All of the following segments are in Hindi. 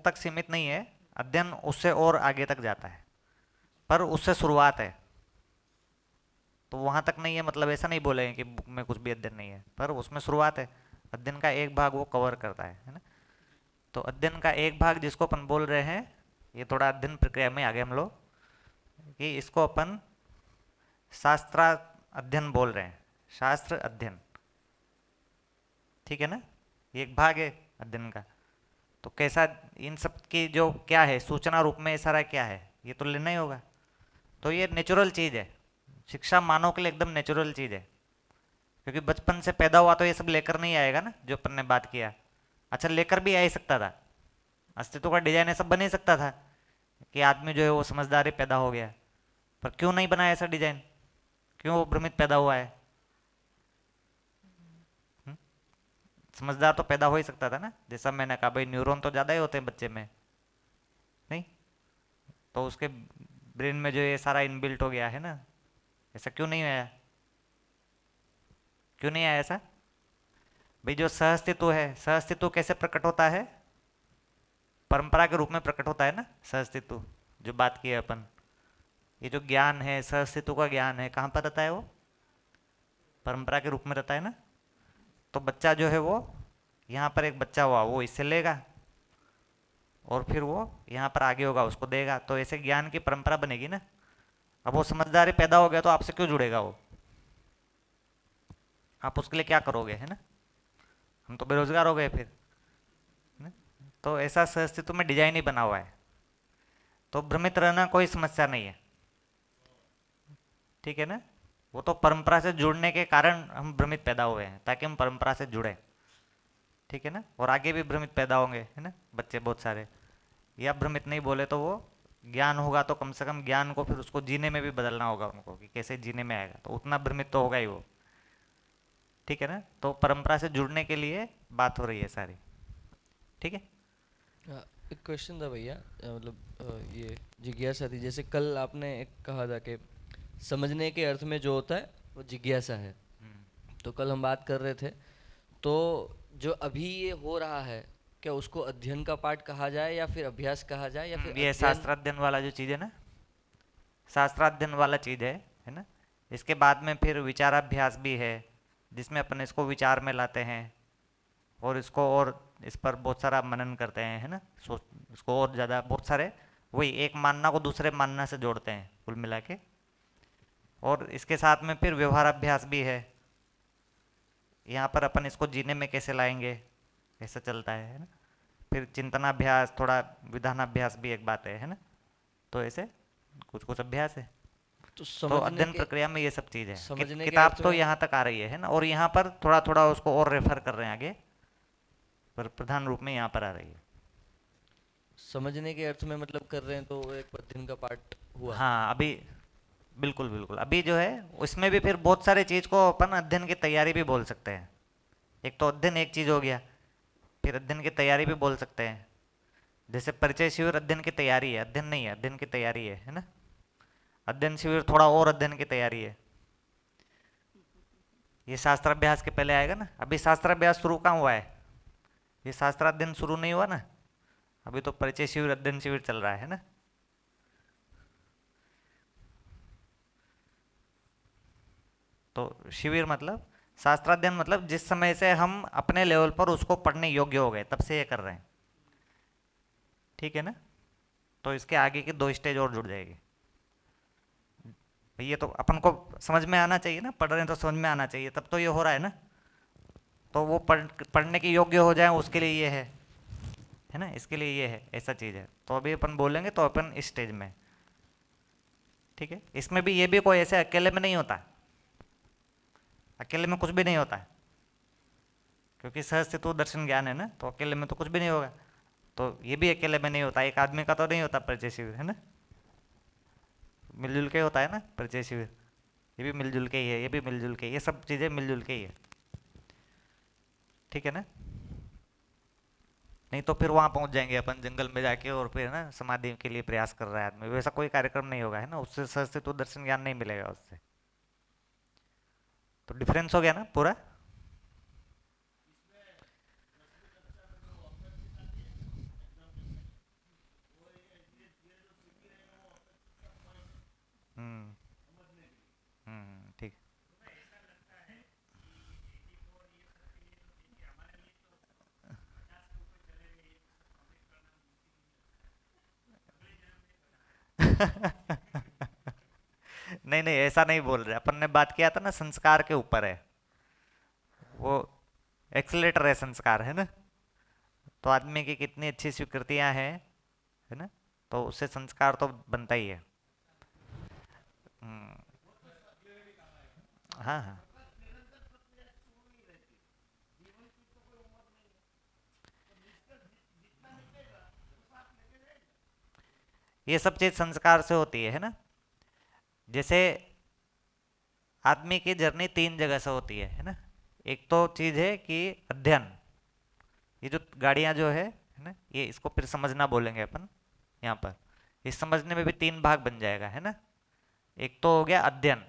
तक सीमित नहीं है, अध्ययन उससे और आगे तक जाता है, पर उससे शुरुआत है। तो वहां तक नहीं है मतलब ऐसा नहीं बोलेंगे कि बुक में कुछ भी अध्ययन नहीं है, पर उसमें शुरुआत है। अध्ययन का एक भाग वो कवर करता है ना। तो अध्ययन का एक भाग जिसको अपन बोल रहे हैं, ये थोड़ा अध्ययन प्रक्रिया में आगे हम लोग, कि इसको अपन शास्त्र अध्ययन बोल रहे हैं, शास्त्र अध्ययन। ठीक है ना, ये एक भाग है अध्ययन का। तो कैसा, इन सब की जो क्या है सूचना रूप में ये सारा क्या है, ये तो लेना ही होगा। तो ये नेचुरल चीज़ है, शिक्षा मानव के लिए एकदम नेचुरल चीज़ है, क्योंकि बचपन से पैदा हुआ तो ये सब लेकर नहीं आएगा ना जो अपन ने बात किया। अच्छा, लेकर भी आ ही सकता था, अस्तित्व का डिजाइन ऐसा बन ही सकता था कि आदमी जो है वो समझदारी पैदा हो गया, पर क्यों नहीं बनाया ऐसा डिजाइन, क्यों वो भ्रमित पैदा हुआ है? हुँ? समझदार तो पैदा हो ही सकता था ना, जैसा मैंने कहा भाई न्यूरॉन तो ज़्यादा ही होते हैं बच्चे में, नहीं? तो उसके ब्रेन में जो ये सारा इनबिल्ट हो गया है ना, ऐसा क्यों नहीं आया, क्यों नहीं आया ऐसा? भाई जो सहअस्तित्व है, सहअस्तित्व कैसे प्रकट होता है? परंपरा के रूप में प्रकट होता है ना सहअस्तित्व, जो बात की है अपन। ये जो ज्ञान है, सहअस्तित्व का ज्ञान है, कहाँ पर रहता है वो? परंपरा के रूप में रहता है ना। तो बच्चा जो है वो, यहाँ पर एक बच्चा हुआ वो इससे लेगा, और फिर वो यहाँ पर आगे होगा उसको देगा, तो ऐसे ज्ञान की परंपरा बनेगी ना। अब वो समझदारी पैदा हो गया तो आपसे क्यों जुड़ेगा वो? आप उसके लिए क्या करोगे, है ना? हम तो बेरोजगार हो गए फिर, है ना? तो ऐसा सहअस्तित्व में डिजाइन ही बना हुआ है, तो भ्रमित रहना कोई समस्या नहीं है। ठीक है ना, वो तो परंपरा से जुड़ने के कारण हम भ्रमित पैदा हुए हैं, ताकि हम परंपरा से जुड़े। ठीक है ना, और आगे भी भ्रमित पैदा होंगे, है ना, बच्चे बहुत सारे। या भ्रमित नहीं बोले तो वो ज्ञान होगा तो कम से कम ज्ञान को फिर उसको जीने में भी बदलना होगा उनको, कि कैसे जीने में आएगा, तो उतना भ्रमित तो होगा ही वो। ठीक है ना, तो परंपरा से जुड़ने के लिए बात हो रही है सारी। ठीक है। एक क्वेश्चन था भैया, मतलब ये जिज्ञासा थी। जैसे कल आपने एक कहा था कि समझने के अर्थ में जो होता है वो जिज्ञासा है। हम्म। तो कल हम बात कर रहे थे, तो जो अभी ये हो रहा है, क्या उसको अध्ययन का पार्ट कहा जाए या फिर अभ्यास कहा जाए या फिर ये अध्ययन? शास्त्राध्ययन वाला जो चीज़ है ना, शास्त्राध्ययन वाला चीज़ है ना। इसके बाद में फिर विचाराभ्यास भी है, जिसमें अपन इसको विचार में लाते हैं, और इसको और इस पर बहुत सारा मनन करते हैं, है ना। सोच, इसको और ज़्यादा बहुत सारे, वही एक मानना को दूसरे मानना से जोड़ते हैं कुल मिला के। और इसके साथ में फिर व्यवहाराभ्यास भी है, यहाँ पर अपन इसको जीने में कैसे लाएंगे, कैसे चलता है ना। फिर चिंतनाभ्यास, थोड़ा विधानाभ्यास भी एक बात है ना। तो ऐसे कुछ कुछ अभ्यास है। तो तो अध्ययन प्रक्रिया में ये सब चीज़ है, समझने के किताब अर्थ तो में, यहाँ तक आ रही है ना, और यहाँ पर थोड़ा थोड़ा उसको और रेफर कर रहे हैं आगे, पर प्रधान रूप में यहाँ पर आ रही है। समझने के अर्थ में मतलब कर रहे हैं तो वो एक अध्ययन का पार्ट हुआ। हाँ अभी, बिल्कुल बिल्कुल, अभी जो है उसमें भी फिर बहुत सारे चीज़ को अपन अध्ययन की तैयारी भी बोल सकते हैं। एक तो अध्ययन एक चीज़ हो गया, फिर अध्ययन की तैयारी भी बोल सकते हैं। जैसे परिचय शिविर अध्ययन की तैयारी है, अध्ययन नहीं है, अध्ययन की तैयारी है ना। अध्ययन शिविर थोड़ा और अध्ययन की तैयारी है। ये शास्त्राभ्यास के पहले आएगा ना, अभी शास्त्राभ्यास शुरू कहाँ हुआ है? ये शास्त्राध्ययन शुरू नहीं हुआ ना, अभी तो परिचय शिविर अध्ययन शिविर चल रहा है ना। तो शिविर मतलब, शास्त्राध्ययन मतलब जिस समय से हम अपने लेवल पर उसको पढ़ने योग्य हो गए तब से ये कर रहे हैं। ठीक है ना, तो इसके आगे की दो स्टेज और जुड़ जाएगी। ये तो अपन को समझ में आना चाहिए ना, पढ़ रहे हैं तो समझ में आना चाहिए, तब तो ये हो रहा है ना। तो वो पढ़ने के योग्य हो जाए उसके लिए ये है ना, इसके लिए ये है, ऐसा चीज़ है। तो अभी अपन बोलेंगे तो अपन इस स्टेज में। ठीक है, इसमें भी ये भी कोई ऐसे अकेले में नहीं होता, अकेले में कुछ भी नहीं होता है, क्योंकि सहस्तित्व दर्शन ज्ञान है ना, तो अकेले में तो कुछ भी नहीं होगा। तो ये भी अकेले में नहीं होता, एक आदमी का तो नहीं होता परिचय शिविर, है ना। मिलजुल के होता है ना परिचय शिविर, ये भी मिलजुल के ही है, ये भी मिलजुल के, ये सब चीज़ें मिलजुल के ही है। ठीक है ना, नहीं तो फिर वहाँ पहुँच जाएंगे अपन जंगल में जाके, और फिर ना समाधि के लिए प्रयास कर रहा है आदमी, वैसा कोई कार्यक्रम नहीं होगा, है ना, उससे सहस्तित्व दर्शन ज्ञान नहीं मिलेगा उससे। तो डिफरेंस हो गया ना पूरा। नहीं नहीं, ऐसा नहीं बोल रहे, अपन ने बात किया था ना संस्कार के ऊपर है वो, एक्सीलेटर है संस्कार, है ना। तो आदमी की कितनी अच्छी स्वीकृतियां हैं, है ना, तो उससे संस्कार तो बनता ही है। हम्म, हाँ हाँ। ये सब चीज संस्कार से होती है ना। जैसे आदमी की जर्नी तीन जगह से होती है ना। एक तो चीज है कि अध्ययन, ये जो गाड़ियां जो है ना, ये इसको फिर समझना बोलेंगे अपन यहाँ पर। इस समझने में भी तीन भाग बन जाएगा, है ना। एक तो हो गया अध्ययन,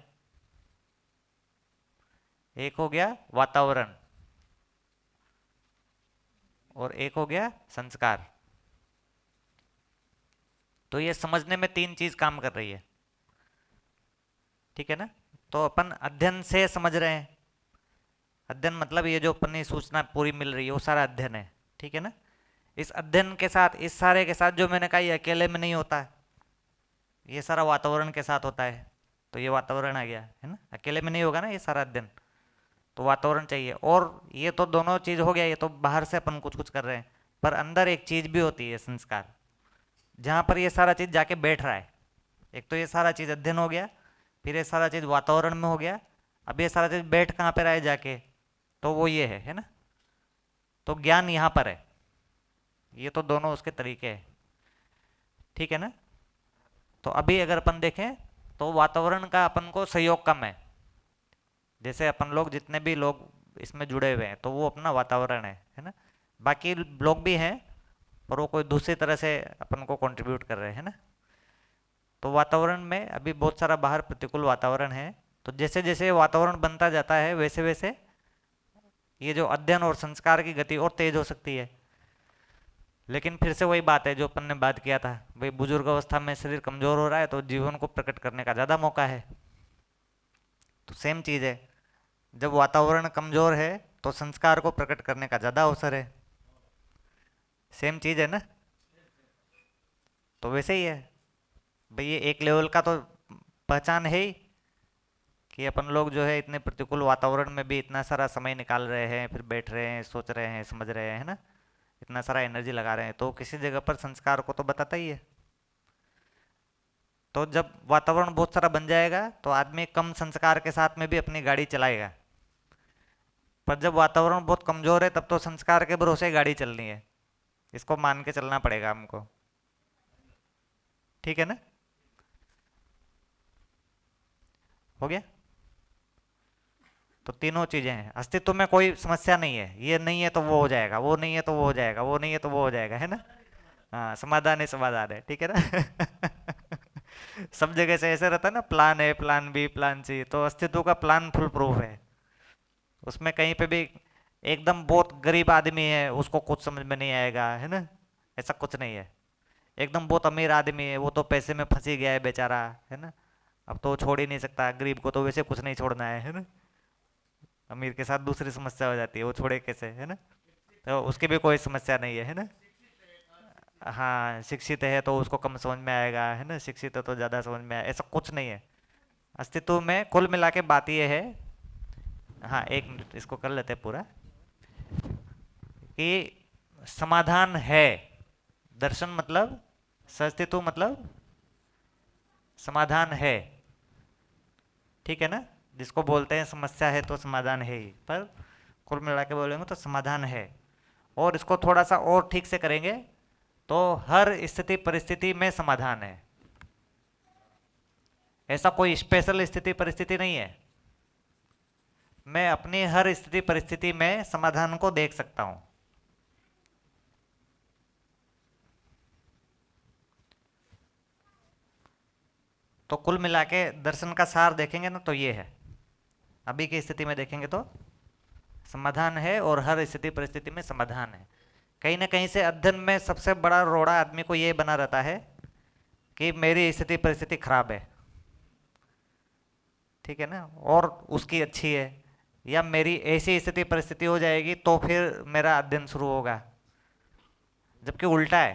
एक हो गया वातावरण, और एक हो गया संस्कार। तो ये समझने में तीन चीज काम कर रही है, ठीक है ना। तो अपन अध्ययन से समझ रहे हैं, अध्ययन मतलब ये जो अपनी सूचना पूरी मिल रही है वो सारा अध्ययन है, ठीक है ना। इस अध्ययन के साथ, इस सारे के साथ जो मैंने कहा, ये अकेले में नहीं होता है, ये सारा वातावरण के साथ होता है। तो ये वातावरण आ गया, है ना, अकेले में नहीं होगा ना ये सारा अध्ययन, तो वातावरण चाहिए। और ये तो दोनों चीज हो गया, ये तो बाहर से अपन कुछ कुछ कर रहे हैं, पर अंदर एक चीज भी होती है संस्कार, जहाँ पर ये सारा चीज जाके बैठ रहा है। एक तो ये सारा चीज अध्ययन हो गया, फिर ये सारा चीज वातावरण में हो गया, अब ये सारा चीज बैठ कहाँ पे रहा है जाके, तो वो ये है ना। तो ज्ञान यहाँ पर है, ये तो दोनों उसके तरीके हैं, ठीक है ना। तो अभी अगर अपन देखें तो वातावरण का अपन को सहयोग कम है। जैसे अपन लोग जितने भी लोग इसमें जुड़े हुए हैं, तो वो अपना वातावरण है ना। बाकी लोग भी हैं, पर वो कोई दूसरी तरह से अपन को कंट्रीब्यूट कर रहे हैं ना। तो वातावरण में अभी बहुत सारा बाहर प्रतिकूल वातावरण है। तो जैसे जैसे वातावरण बनता जाता है, वैसे वैसे ये जो अध्ययन और संस्कार की गति और तेज हो सकती है। लेकिन फिर से वही बात है जो अपन ने बात किया था, भाई बुजुर्ग अवस्था में शरीर कमजोर हो रहा है, तो जीवन को प्रकट करने का ज़्यादा मौका है। तो सेम चीज़ है, जब वातावरण कमजोर है तो संस्कार को प्रकट करने का ज़्यादा अवसर है। सेम चीज़ है ना। तो वैसे ही है भाई, ये एक लेवल का तो पहचान है ही, कि अपन लोग जो है इतने प्रतिकूल वातावरण में भी इतना सारा समय निकाल रहे हैं, फिर बैठ रहे हैं, सोच रहे हैं, समझ रहे हैं, है ना, इतना सारा एनर्जी लगा रहे हैं, तो किसी जगह पर संस्कार को तो बताता ही है। तो जब वातावरण बहुत सारा बन जाएगा तो आदमी कम संस्कार के साथ में भी अपनी गाड़ी चलाएगा। पर जब वातावरण बहुत कमजोर है, तब तो संस्कार के भरोसे ही गाड़ी चलनी है, इसको मान के चलना पड़ेगा हमको, ठीक है ना। हो गया। तो तीनों चीजें हैं, अस्तित्व में कोई समस्या नहीं है, ये नहीं है तो वो हो जाएगा, वो नहीं है तो वो हो जाएगा, वो नहीं है तो वो हो जाएगा, है ना। हाँ, समाधान है, समाधान है, ठीक है ना। सब जगह से ऐसे रहता है ना, प्लान है, प्लान बी, प्लान सी, तो अस्तित्व का प्लान फुल प्रूफ है। उसमें कहीं पे भी एकदम बहुत गरीब आदमी है, उसको कुछ समझ में नहीं आएगा, है ना, ऐसा कुछ नहीं है। एकदम बहुत अमीर आदमी है, वो तो पैसे में फंसी गया है बेचारा, है ना, अब तो वो छोड़ ही नहीं सकता, गरीब को तो वैसे कुछ नहीं छोड़ना है ना। अमीर के साथ दूसरी समस्या हो जाती है, वो छोड़े कैसे, है ना। तो उसकी भी कोई समस्या नहीं है ना। हाँ, शिक्षित है तो उसको कम समझ में आएगा, है ना, शिक्षित है तो ज़्यादा समझ में आएगा, ऐसा कुछ नहीं है। अस्तित्व में कुल मिला के बात ये है। हाँ, एक मिनट इसको कर लेते हैं पूरा, कि समाधान है। दर्शन मतलब, सस्तित्व मतलब समाधान है, ठीक है ना। जिसको बोलते हैं समस्या है तो समाधान है ही, पर कुल मिला के बोलेंगे तो समाधान है। और इसको थोड़ा सा और ठीक से करेंगे तो हर स्थिति परिस्थिति में समाधान है। ऐसा कोई स्पेशल स्थिति परिस्थिति नहीं है, मैं अपनी हर स्थिति परिस्थिति में समाधान को देख सकता हूं। तो कुल मिला के दर्शन का सार देखेंगे ना, तो ये है, अभी की स्थिति में देखेंगे तो समाधान है, और हर स्थिति परिस्थिति में समाधान है। कहीं ना कहीं से अध्ययन में सबसे बड़ा रोड़ा आदमी को ये बना रहता है कि मेरी स्थिति परिस्थिति खराब है, ठीक है ना, और उसकी अच्छी है, या मेरी ऐसी स्थिति परिस्थिति हो जाएगी तो फिर मेरा अध्ययन शुरू होगा। जबकि उल्टा है,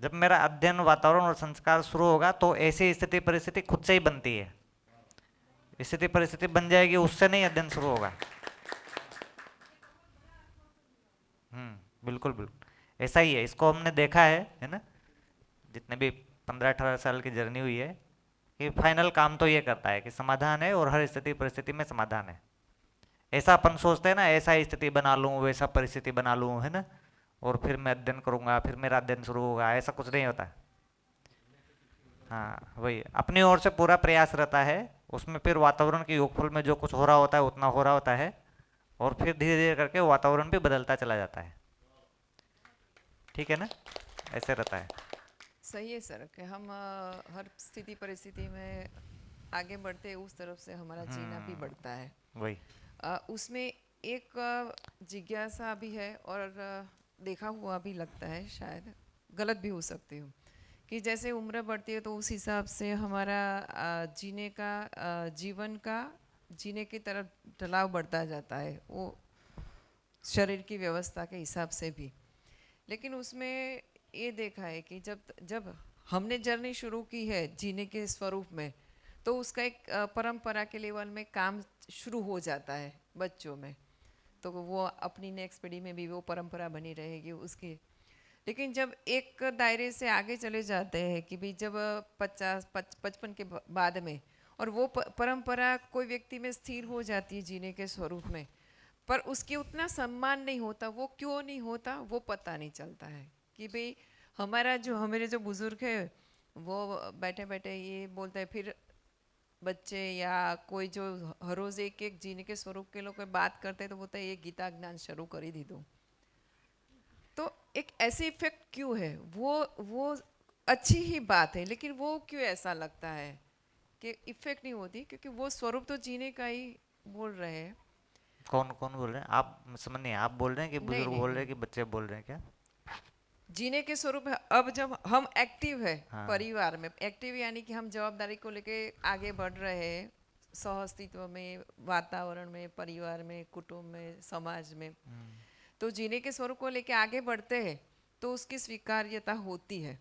जब मेरा अध्ययन वातावरण और संस्कार शुरू होगा तो ऐसी स्थिति परिस्थिति खुद से ही बनती है। स्थिति परिस्थिति बन जाएगी, उससे नहीं अध्ययन शुरू होगा। बिल्कुल बिल्कुल ऐसा ही है। इसको हमने देखा है ना, जितने भी 15-18 साल की जर्नी हुई है, कि फाइनल काम तो ये करता है कि समाधान है और हर स्थिति परिस्थिति में समाधान है। ऐसा अपन सोचते हैं ना, ऐसा स्थिति बना लूँ, वैसा परिस्थिति बना लूँ, है ना, और फिर मैं अध्ययन करूँगा, फिर मेरा अध्ययन शुरू होगा, ऐसा कुछ नहीं होता। हाँ वही, अपनी ओर से पूरा प्रयास रहता है, उसमें फिर वातावरण के योगफल में जो कुछ हो रहा होता है उतना हो रहा होता है, और फिर धीरे धीरे करके वातावरण भी बदलता चला जाता है। ठीक है ना, ऐसे रहता है। सही है सर कि हम हर स्थिति परिस्थिति में आगे बढ़ते हैं, उस तरफ से हमारा जीना भी बढ़ता है। वही उसमें एक जिज्ञासा भी है, और देखा हुआ भी लगता है, शायद गलत भी हो सकती हूँ, कि जैसे उम्र बढ़ती है तो उस हिसाब से हमारा जीने का जीवन का जीने की तरफ ढलाव बढ़ता जाता है, वो शरीर की व्यवस्था के हिसाब से भी। लेकिन उसमें ये देखा है कि जब जब हमने जर्नी शुरू की है जीने के स्वरूप में, तो उसका एक परंपरा के लेवल में काम शुरू हो जाता है बच्चों में, तो वो अपनी नेक्स्ट पीढ़ी में भी वो परंपरा बनी रहेगी उसकी। लेकिन जब एक दायरे से आगे चले जाते हैं कि भाई जब 50-55 के बाद में, और वो परंपरा कोई व्यक्ति में स्थिर हो जाती है जीने के स्वरूप में, पर उसकी उतना सम्मान नहीं होता। वो क्यों नहीं होता वो पता नहीं चलता है कि भाई हमारे जो बुजुर्ग है वो बैठे बैठे ये बोलते हैं, फिर बच्चे या कोई जो हर रोज एक एक जीने के स्वरूप के लोग बात करते हैं तो बोलते हैं ये गीता ज्ञान शुरू कर ही दी दो। तो एक ऐसे इफेक्ट क्यों है? वो अच्छी ही बात है, लेकिन वो क्यों ऐसा लगता है कि इफेक्ट नहीं होती? क्योंकि वो स्वरूप तो जीने का ही बोल रहे हैं। कौन कौन बोल रहे हैं आप? समझ नहीं, आप बोल रहे हैं कि नहीं बुजुर्ग नहीं बोल रहे नहीं, हैं कि बच्चे बोल रहे हैं क्या? जीने के स्वरूप है। अब जब हम एक्टिव है हाँ। परिवार में, एक्टिव यानी कि हम जवाबदारी को लेके आगे बढ़ रहे हैं, सहअस्तित्व में, वातावरण में, परिवार में, कुटुंब में, समाज में, तो जीने के स्वरूप को लेके आगे बढ़ते हैं तो उसकी स्वीकार्यता होती है।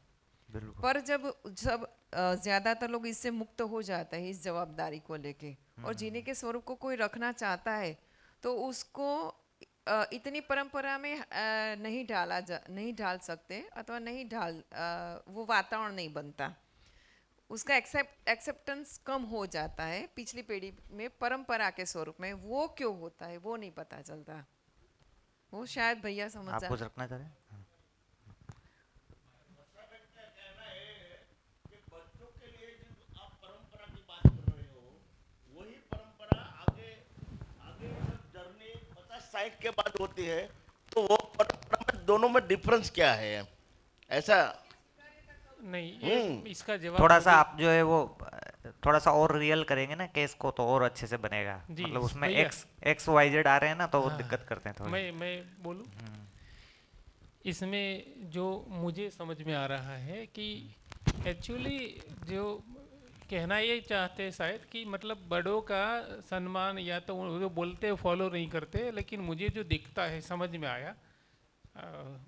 बिल्कुल। पर जब जब ज़्यादातर लोग इससे मुक्त हो जाते हैं इस जवाबदारी को लेके, और जीने के स्वरूप को कोई रखना चाहता है तो उसको इतनी परंपरा में नहीं ढाल सकते, अथवा नहीं ढाल वो वातावरण नहीं बनता, उसका एक्सेप्टेंस कम हो जाता है पिछली पीढ़ी में परंपरा के स्वरूप में। वो क्यों होता है वो नहीं पता चलता, वो शायद भैया समझ आप जा। कुछ रखना चाह रहे हैं? बच्चों के लिए जो आप परंपरा की बात कर रहे हो, वही परंपरा आगे आगे जब जर्नी 50-60 के बाद होती है तो वो परंपरा में दोनों में डिफरेंस क्या है ऐसा? नहीं, ये इसका जवाब थोड़ा सा मुझे- आप जो है वो थोड़ा सा और रियल करेंगे ना केस को तो और अच्छे से बनेगा। जी, मतलब उसमें भैया। XYZ आ रहे हैं ना, तो वो हाँ, दिक्कत करते हैं थोड़ी। मैं बोलूं, इसमें जो मुझे समझ में आ रहा है कि एक्चुअली जो कहना ये चाहते हैं शायद कि मतलब बड़ों का सम्मान या तो वो बोलते फॉलो नहीं करते, लेकिन मुझे जो दिखता है समझ में आया,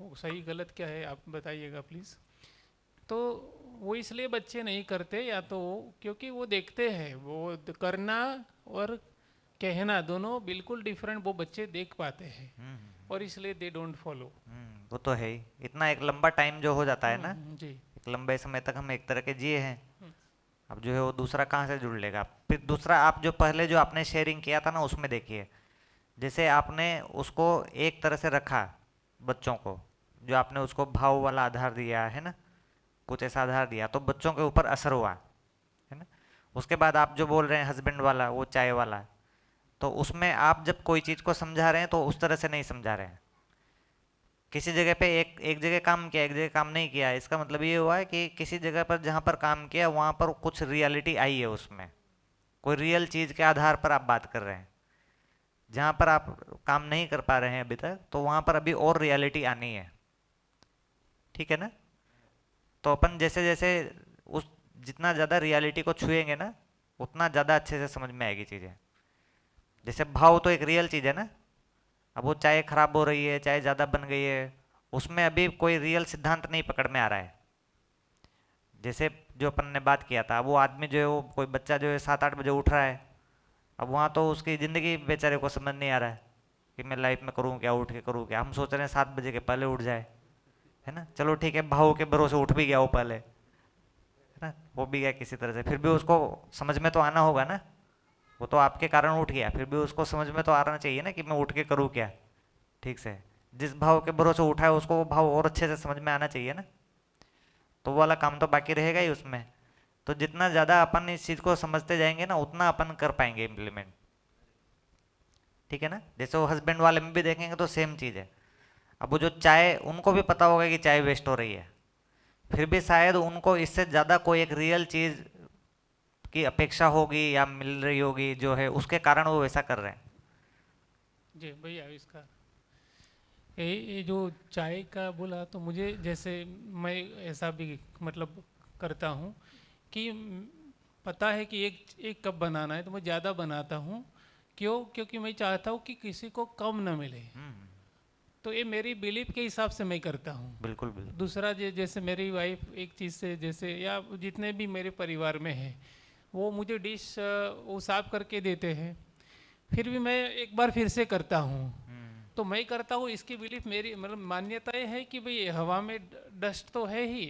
वो सही गलत क्या है आप बताइएगा प्लीज़। तो वो इसलिए बच्चे नहीं करते, या तो क्योंकि वो देखते हैं वो करना और कहना दोनों बिल्कुल डिफरेंट वो बच्चे देख पाते हैं, और इसलिए दे डोंट फॉलो। वो तो है ही, इतना एक लंबा टाइम जो हो जाता है ना, जी। एक लंबे समय तक हम एक तरह के जिए हैं, अब जो है वो दूसरा कहाँ से जुड़ लेगा? फिर दूसरा, आप जो पहले जो आपने शेयरिंग किया था ना, उसमें देखिए, जैसे आपने उसको एक तरह से रखा बच्चों को, जो आपने उसको भाव वाला आधार दिया है ना, कुछ ऐसा आधार दिया तो बच्चों के ऊपर असर हुआ, है ना। उसके बाद आप जो बोल रहे हैं हस्बैंड वाला, वो चाय वाला, तो उसमें आप जब कोई चीज़ को समझा रहे हैं तो उस तरह से नहीं समझा रहे हैं। किसी जगह पे एक जगह काम किया, एक जगह काम नहीं किया, इसका मतलब ये हुआ है कि किसी जगह पर जहाँ पर काम किया वहाँ पर कुछ रियलिटी आई है, उसमें कोई रियल चीज़ के आधार पर आप बात कर रहे हैं। जहाँ पर आप काम नहीं कर पा रहे हैं अभी तक, तो वहाँ पर अभी और रियलिटी आनी है। ठीक है ना? तो अपन जैसे जैसे उस जितना ज़्यादा रियलिटी को छुएंगे ना, उतना ज़्यादा अच्छे से समझ में आएगी चीज़ें। जैसे भाव तो एक रियल चीज़ है ना, अब वो चाय खराब हो रही है, चाय ज़्यादा बन गई है, उसमें अभी कोई रियल सिद्धांत नहीं पकड़ में आ रहा है, जैसे जो अपन ने बात किया था, वो आदमी जो है, वो कोई बच्चा जो है 7-8 बजे उठ रहा है, अब वहाँ तो उसकी ज़िंदगी बेचारे को समझ नहीं आ रहा है कि मैं लाइफ में करूँ क्या, उठ के करूँ क्या। हम सोच रहे हैं 7 बजे के पहले उठ जाए, है ना। चलो ठीक है, भाव के भरोसे उठ भी गया वो पहले, है ना, वो भी गया किसी तरह से, फिर भी उसको समझ में तो आना होगा ना। वो तो आपके कारण उठ गया, फिर भी उसको समझ में तो आना चाहिए ना कि मैं उठ के करूँ क्या, ठीक से। जिस भाव के भरोसे उठा है उसको वो भाव और अच्छे से समझ में आना चाहिए ना। तो वो वाला काम तो बाकी रहेगा ही उसमें। तो जितना ज़्यादा अपन इस चीज़ को समझते जाएंगे ना, उतना अपन कर पाएंगे इम्प्लीमेंट, ठीक है ना। जैसे वो हस्बैंड वाले में भी देखेंगे तो सेम चीज़ है। अब वो जो चाय, उनको भी पता होगा कि चाय वेस्ट हो रही है, फिर भी शायद उनको इससे ज़्यादा कोई एक रियल चीज़ की अपेक्षा होगी या मिल रही होगी, जो है उसके कारण वो वैसा कर रहे हैं। जी भैया, इसका ये जो चाय का बोला, तो मुझे जैसे मैं ऐसा भी मतलब करता हूँ कि पता है कि एक एक कप बनाना है तो मैं ज़्यादा बनाता हूँ। क्यों? क्योंकि मैं चाहता हूँ कि किसी को कम ना मिले। तो ये मेरी बिलीफ के हिसाब से मैं करता हूँ। बिल्कुल बिल्कुल। दूसरा जैसे मेरी वाइफ एक चीज़ से, जैसे या जितने भी मेरे परिवार में हैं, वो मुझे डिश वो साफ करके देते हैं, फिर भी मैं एक बार फिर से करता हूँ। तो मैं करता हूँ, इसकी बिलीफ मेरी मतलब मान्यता ये है कि भाई हवा में डस्ट तो है ही,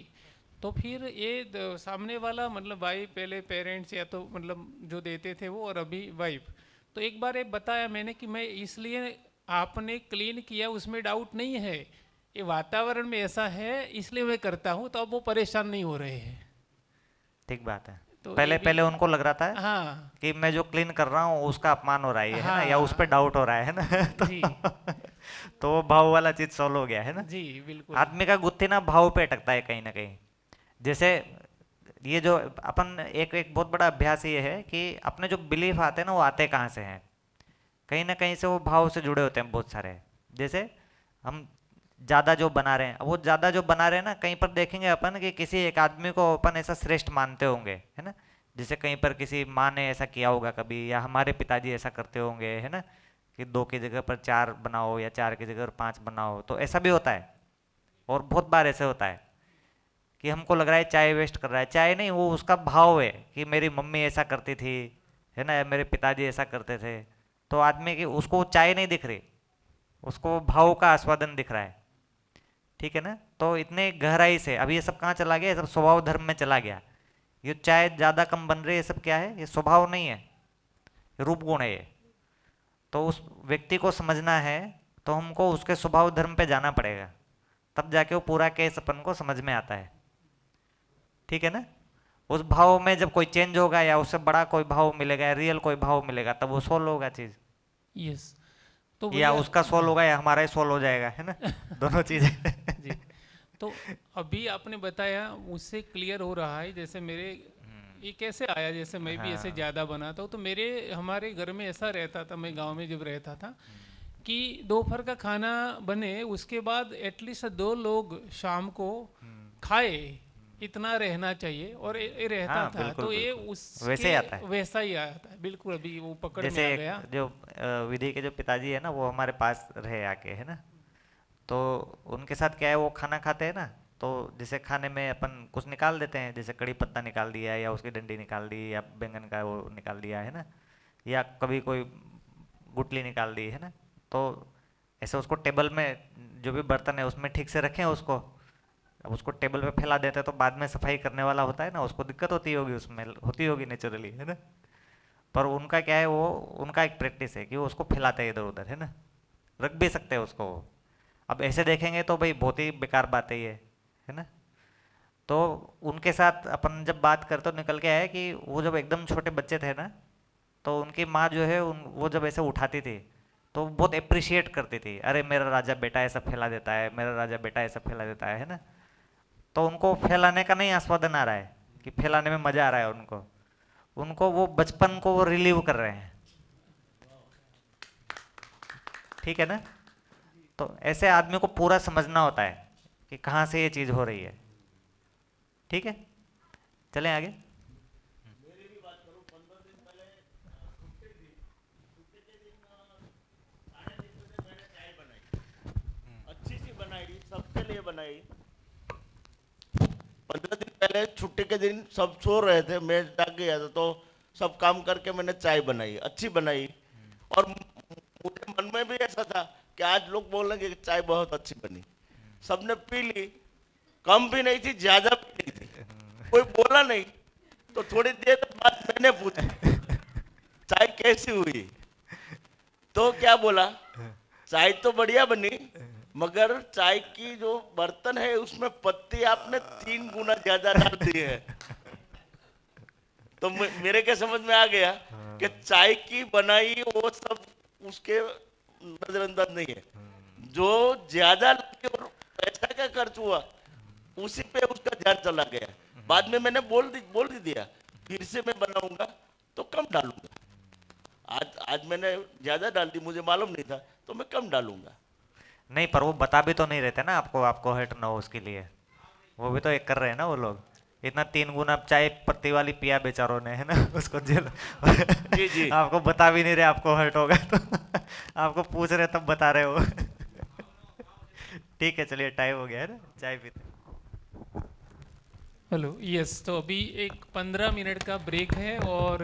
तो फिर ये सामने वाला मतलब भाई, पहले पेरेंट्स या तो मतलब जो देते थे वो, और अभी वाइफ। तो एक बार ये बताया मैंने कि मैं इसलिए, आपने क्लीन किया उसमें डाउट नहीं है, ये वातावरण में ऐसा है इसलिए मैं करता हूँ, तो अब वो परेशान नहीं हो रहे हैं। ठीक बात है। तो पहले ये भी, पहले उनको लग रहा था हाँ कि मैं जो क्लीन कर रहा हूँ उसका अपमान हो रहा है, है ना, या उस पर हाँ डाउट हो रहा है ना। जी तो वो भाव वाला चीज सॉल्व हो गया, है ना। जी बिल्कुल। आदमी का गुत्थी ना भाव पे अटकता है कहीं ना कहीं। जैसे ये जो अपन एक एक बहुत बड़ा अभ्यास ये है कि अपने जो बिलीफ आते हैं ना, वो आते कहाँ से हैं, कहीं ना कहीं से वो भाव से जुड़े होते हैं बहुत सारे। जैसे हम ज़्यादा जो बना रहे हैं, वो ज़्यादा जो बना रहे हैं ना, कहीं पर देखेंगे अपन कि किसी एक आदमी को अपन ऐसा श्रेष्ठ मानते होंगे, है ना। जैसे कहीं पर किसी माँ ने ऐसा किया होगा कभी, या हमारे पिताजी ऐसा करते होंगे, है ना, कि 2 की जगह पर 4 बनाओ या 4 की जगह पर 5 बनाओ। तो ऐसा भी होता है, और बहुत बार ऐसे होता है कि हमको लग रहा है चाय वेस्ट कर रहा है। चाय नहीं, वो उसका भाव है कि मेरी मम्मी ऐसा करती थी, है ना, या मेरे पिताजी ऐसा करते थे। तो आदमी की उसको चाय नहीं दिख रही, उसको भाव का आस्वादन दिख रहा है, ठीक है ना। तो इतने गहराई से अब ये सब कहाँ चला गया, ये सब स्वभाव धर्म में चला गया। ये चाय ज़्यादा कम बन रही है, ये सब क्या है, ये स्वभाव नहीं है, ये रूप गुण है ये। तो उस व्यक्ति को समझना है तो हमको उसके स्वभाव धर्म पे जाना पड़ेगा, तब जाके वो पूरा केस अपन को समझ में आता है, ठीक है ना। उस भाव में जब कोई चेंज होगा या उससे बड़ा कोई भाव मिलेगा, रियल कोई भाव मिलेगा, तब वो सोल्व होगा चीज़। यस। तो या भैया, उसका सोल्व होगा या हमारा ही सोल्व हो जाएगा, है ना। दोनों चीज़ें। जी, तो अभी आपने बताया उससे क्लियर हो रहा है। जैसे मेरे ये कैसे आया, जैसे मैं भी ऐसे हाँ। ज़्यादा बनाता हूँ, तो मेरे हमारे घर में ऐसा रहता था, मैं गांव में जब रहता था, कि दोपहर का खाना बने उसके बाद एटलीस्ट 2 लोग शाम को खाए, इतना रहना चाहिए। और ये रहता हाँ, था, बिल्कुल तो ये बिल्कुल उसके वैसे ही आता है। वैसा ही आता है बिल्कुल। अभी वो पकड़ में जैसे आ एक गया। जो विधि के जो पिताजी है ना, वो हमारे पास रहे आके, है ना। तो उनके साथ क्या है, वो खाना खाते हैं ना, तो जैसे खाने में अपन कुछ निकाल देते हैं, जैसे कड़ी पत्ता निकाल दिया या उसकी डंडी निकाल दी या बैंगन का वो निकाल दिया, है ना, या कभी कोई गुटली निकाल दी, है ना। तो ऐसे उसको टेबल में, जो भी बर्तन है उसमें ठीक से रखें उसको। अब उसको टेबल पे फैला देते हैं तो बाद में सफाई करने वाला होता है ना, उसको दिक्कत होती होगी, उसमें होती होगी नेचुरली, है ना। पर उनका क्या है, वो उनका एक प्रैक्टिस है कि वो उसको फैलाते हैं इधर उधर, है ना, रख भी सकते हैं उसको वो। अब ऐसे देखेंगे तो भाई बहुत ही बेकार बात है ये, है ना। तो उनके साथ अपन जब बात करते तो निकल के आया कि वो जब एकदम छोटे बच्चे थे ना, तो उनकी माँ जो है वो जब ऐसे उठाती थी तो बहुत अप्रिशिएट करती थी, अरे मेरा राजा बेटा ऐसा फैला देता है, मेरा राजा बेटा ऐसा फैला देता है ना। तो उनको फैलाने का नहीं आस्वादन आ रहा है कि फैलाने में मजा आ रहा है उनको, उनको वो बचपन को वो रिलीव कर रहे हैं, ठीक है ना। तो ऐसे आदमी को पूरा समझना होता है कि कहाँ से ये चीज़ हो रही है, ठीक है। चलें आगे। अच्छी सी बनाई, सबके लिए बनाई। 15 दिन पहले पहले छुट्टी के दिन सब सो रहे थे, मैं जाग गया था, तो सब काम करके मैंने चाय बनाई, अच्छी बनाई। और मुझे मन में भी ऐसा था कि आज लोग बोलेंगे कि चाय बहुत अच्छी बनी। सबने पी ली, कम भी नहीं थी, ज्यादा भी नहीं थी, कोई बोला नहीं। तो थोड़ी देर बाद मैंने पूछा चाय कैसी हुई, तो क्या बोला, चाय तो बढ़िया बनी, मगर चाय की जो बर्तन है उसमें पत्ती आपने 3 गुना ज्यादा डाल दी है। तो मेरे के समझ में आ गया कि चाय की बनाई वो सब उसके नजरअंदाज नहीं है, जो ज्यादा लगी और पैसा का खर्च हुआ उसी पे उसका ध्यान चला गया। बाद में मैंने बोल दिया फिर से मैं बनाऊंगा तो कम डालूंगा। आज मैंने ज्यादा डाल दी, मुझे मालूम नहीं था, तो मैं कम डालूंगा। नहीं, पर वो बता भी तो नहीं रहते ना आपको, आपको हर्ट ना हो उसके लिए। वो भी तो एक कर रहे हैं ना वो लोग। इतना 3 गुना चाय पत्ती वाली पिया बेचारों ने, है ना, उसको जेल। जी जी। आपको बता भी नहीं रहे आपको हर्ट होगा तो आपको पूछ रहे तब बता रहे हो। ठीक है, चलिए टाइम हो गया है ना, चाय पीते। हेलो, यस, तो अभी एक 15 मिनट का ब्रेक है और